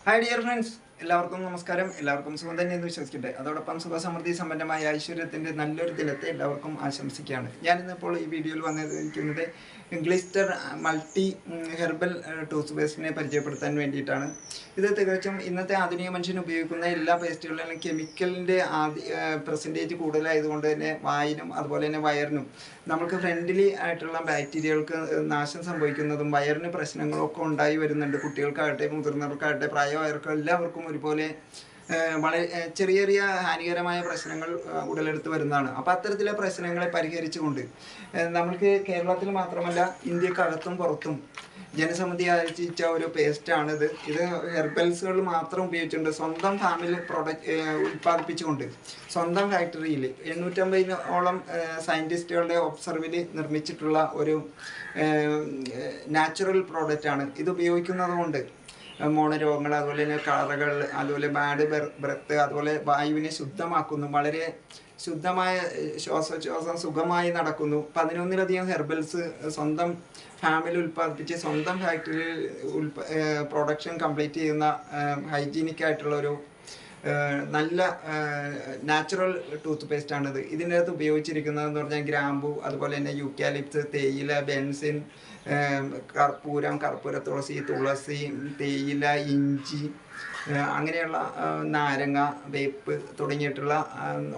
Hi dear friends, എല്ലാവർക്കും നമസ്കാരം. എല്ലാവർക്കും സുഖം തന്നെ എന്ന് വിശ്വസിക്കട്ടെ. അതോടൊപ്പം സുഖസമൃദ്ധി സമ്പന്നമായ ഐശ്വര്യത്തിൻ്റെ നല്ലൊരു ദിനത്തെ എല്ലാവർക്കും ആശംസിക്കുകയാണ്. ഞാനിന്നിപ്പോൾ ഈ വീഡിയോയിൽ വന്നിരിക്കുന്നത് ഗ്ലിസ്റ്റർ മൾട്ടി ഹെർബൽ ടൂത്ത് പേസ്റ്റിനെ പരിചയപ്പെടുത്താൻ വേണ്ടിയിട്ടാണ്. ഇത് തികച്ചും ഇന്നത്തെ ആധുനിക മനുഷ്യൻ ഉപയോഗിക്കുന്ന എല്ലാ പേസ്റ്റുകളിലും കെമിക്കലിൻ്റെ പെർസെൻറ്റേജ് കൂടുതലായതുകൊണ്ട് തന്നെ വായിനും അതുപോലെ തന്നെ വയറിനും നമുക്ക് ഫ്രണ്ട്ലി ആയിട്ടുള്ള ബാക്ടീരിയകൾക്ക് നാശം സംഭവിക്കുന്നതും വയറിന് പ്രശ്നങ്ങളൊക്കെ ഉണ്ടായി വരുന്നുണ്ട്. കുട്ടികൾക്കാകട്ടെ മുതിർന്നവർക്കാകട്ടെ പ്രായമായവർക്കും എല്ലാവർക്കും ഒരുപോലെ വളരെ ചെറിയ ചെറിയ ഹാനികരമായ പ്രശ്നങ്ങൾ ഉടലെടുത്ത് വരുന്നതാണ്. അപ്പോൾ അത്തരത്തിലെ പ്രശ്നങ്ങളെ പരിഹരിച്ചുകൊണ്ട് നമുക്ക് കേരളത്തിൽ മാത്രമല്ല ഇന്ത്യക്കകത്തും പുറത്തും ജനസമിതി ആർജിച്ച ഒരു പേസ്റ്റാണിത്. ഇത് ഹെർബൽസുകൾ മാത്രം ഉപയോഗിച്ചുകൊണ്ട് സ്വന്തം ഫാമിൽ ഉൽപ്പാദിപ്പിച്ചുകൊണ്ട് സ്വന്തം ഫാക്ടറിയിൽ 850ഓളം സയൻറ്റിസ്റ്റുകളുടെ ഒബ്സർവിൽ നിർമ്മിച്ചിട്ടുള്ള ഒരു നാച്ചുറൽ പ്രോഡക്റ്റാണ്. ഇത് ഉപയോഗിക്കുന്നത് കൊണ്ട് മോണരോഗങ്ങൾ, അതുപോലെ തന്നെ കളറുകൾ, അതുപോലെ ബാഡ് ബ്രെത്ത്, അതുപോലെ വായുവിനെ ശുദ്ധമാക്കുന്നു. വളരെ ശുദ്ധമായ ശ്വാസോച്ഛ്വാസം സുഖമായി നടക്കുന്നു. 11ലധികം ഹെർബൽസ് സ്വന്തം ഫാമിലി ഉൽപ്പാദിപ്പിച്ച് സ്വന്തം ഫാക്ടറിയിൽ പ്രൊഡക്ഷൻ കംപ്ലീറ്റ് ചെയ്യുന്ന ഹൈജീനിക് ആയിട്ടുള്ളൊരു നല്ല നാച്ചുറൽ ടൂത്ത് പേസ്റ്റാണിത്. ഇതിൻ്റെ അകത്ത് ഉപയോഗിച്ചിരിക്കുന്നതെന്ന് പറഞ്ഞാൽ ഗ്രാമ്പു, അതുപോലെ തന്നെ യൂക്കാലിപ്സ്, തേയില, ബെൻസിൻ, കർപ്പൂര തുളസി, തേയില, ഇഞ്ചി, അങ്ങനെയുള്ള നാരങ്ങ, വേപ്പ് തുടങ്ങിയിട്ടുള്ള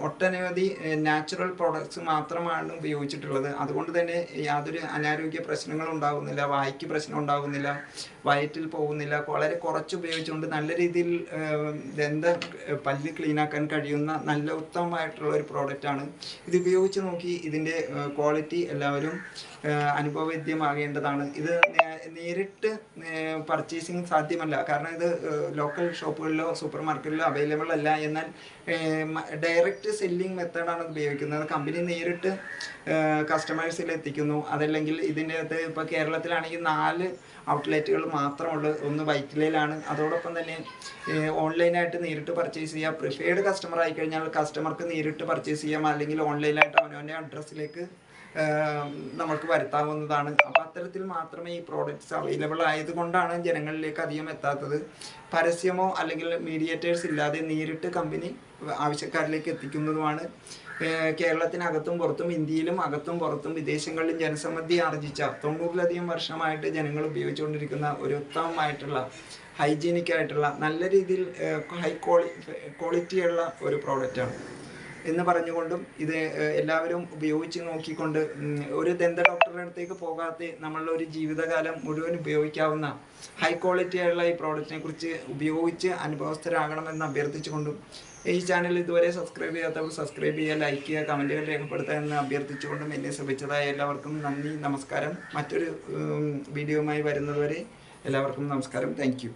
ഒട്ടനവധി നാച്ചുറൽ പ്രോഡക്ട്സ് മാത്രമാണ് ഉപയോഗിച്ചിട്ടുള്ളത്. അതുകൊണ്ട് തന്നെ യാതൊരു അനാരോഗ്യ പ്രശ്നങ്ങളും ഉണ്ടാകുന്നില്ല, വായ്ക്ക് പ്രശ്നം ഉണ്ടാകുന്നില്ല, വയറ്റിൽ പോകുന്നില്ല. വളരെ കുറച്ച് ഉപയോഗിച്ചുകൊണ്ട് നല്ല രീതിയിൽ പല്ല് ക്ലീനാക്കാൻ കഴിയുന്ന നല്ല ഉത്തമമായിട്ടുള്ള ഒരു പ്രോഡക്റ്റാണ്. ഇത് ഉപയോഗിച്ച് നോക്കി ഇതിൻ്റെ ക്വാളിറ്റി എല്ലാവരും അനുഭവവേദ്യമാകേണ്ടതാണ്. ഇത് നേരിട്ട് പർച്ചേസിങ് സാധ്യമല്ല, കാരണം ഇത് ലോക്കൽ ഷോപ്പുകളിലോ സൂപ്പർ മാർക്കറ്റിലോ അവൈലബിൾ അല്ല. എന്നാൽ ഡയറക്റ്റ് സെല്ലിംഗ് മെത്തേഡാണ് ഉപയോഗിക്കുന്നത്. കമ്പനി നേരിട്ട് കസ്റ്റമേഴ്സിൽ എത്തിക്കുന്നു. അതല്ലെങ്കിൽ ഇതിൻ്റെ അകത്ത് ഇപ്പോൾ കേരളത്തിലാണെങ്കിൽ 4 ഔട്ട്ലെറ്റുകൾ മാത്രമുള്ളൂ. ഒന്ന് വൈറ്റിലയിലാണ്. അതോടൊപ്പം തന്നെ ഓൺലൈനായിട്ട് നേരിട്ട് പർച്ചേസ് ചെയ്യാം. പ്രിഫേർഡ് കസ്റ്റമർ ആയിക്കഴിഞ്ഞാൽ കസ്റ്റമർക്ക് നേരിട്ട് പർച്ചേസ് ചെയ്യാം, അല്ലെങ്കിൽ ഓൺലൈനായിട്ട് അവനവൻ്റെ അഡ്രസ്സിലേക്ക് നമുക്ക് വരുത്താവുന്നതാണ്. അപ്പോൾ അത്തരത്തിൽ മാത്രമേ ഈ പ്രോഡക്റ്റ്സ് അവൈലബിൾ ആയതുകൊണ്ടാണ് ജനങ്ങളിലേക്ക് അധികം എത്താത്തത്. പരസ്യമോ അല്ലെങ്കിൽ മീഡിയേറ്റേഴ്സ് ഇല്ലാതെ നേരിട്ട് കമ്പനി ആവശ്യക്കാരിലേക്ക് എത്തിക്കുന്നതുമാണ്. കേരളത്തിനകത്തും പുറത്തും, ഇന്ത്യയിലും അകത്തും പുറത്തും വിദേശങ്ങളിലും ജനസമ്മതി ആർജിച്ച 90ലധികം വർഷമായിട്ട് ജനങ്ങൾ ഉപയോഗിച്ചുകൊണ്ടിരിക്കുന്ന ഒരു ഉത്തമമായിട്ടുള്ള ഹൈജീനിക് ആയിട്ടുള്ള നല്ല രീതിയിൽ ഹൈ ക്വാളിറ്റിയുള്ള ഒരു പ്രോഡക്റ്റാണ് എന്ന് പറഞ്ഞുകൊണ്ടും ഇത് എല്ലാവരും ഉപയോഗിച്ച് നോക്കിക്കൊണ്ട് ഒരു ദന്ത ഡോക്ടറുടെ അടുത്തേക്ക് പോകാതെ നമ്മളുടെ ഒരു ജീവിതകാലം മുഴുവൻ ഉപയോഗിക്കാവുന്ന ഹൈ ക്വാളിറ്റി ആയുള്ള ഈ പ്രോഡക്റ്റിനെ കുറിച്ച് ഉപയോഗിച്ച് അനുഭവസ്ഥരാകണമെന്ന് അഭ്യർത്ഥിച്ചുകൊണ്ടും ഈ ചാനൽ ഇതുവരെ സബ്സ്ക്രൈബ് ചെയ്യാത്തവർ സബ്സ്ക്രൈബ് ചെയ്യുക, ലൈക്ക് ചെയ്യുക, കമൻറ്റുകൾ രേഖപ്പെടുത്തുക എന്ന് അഭ്യർത്ഥിച്ചുകൊണ്ടും എന്നെ ശ്രമിച്ചതായ എല്ലാവർക്കും നന്ദി, നമസ്കാരം. മറ്റൊരു വീഡിയോയുമായി വരുന്നതുവരെ എല്ലാവർക്കും നമസ്കാരം. Thank you.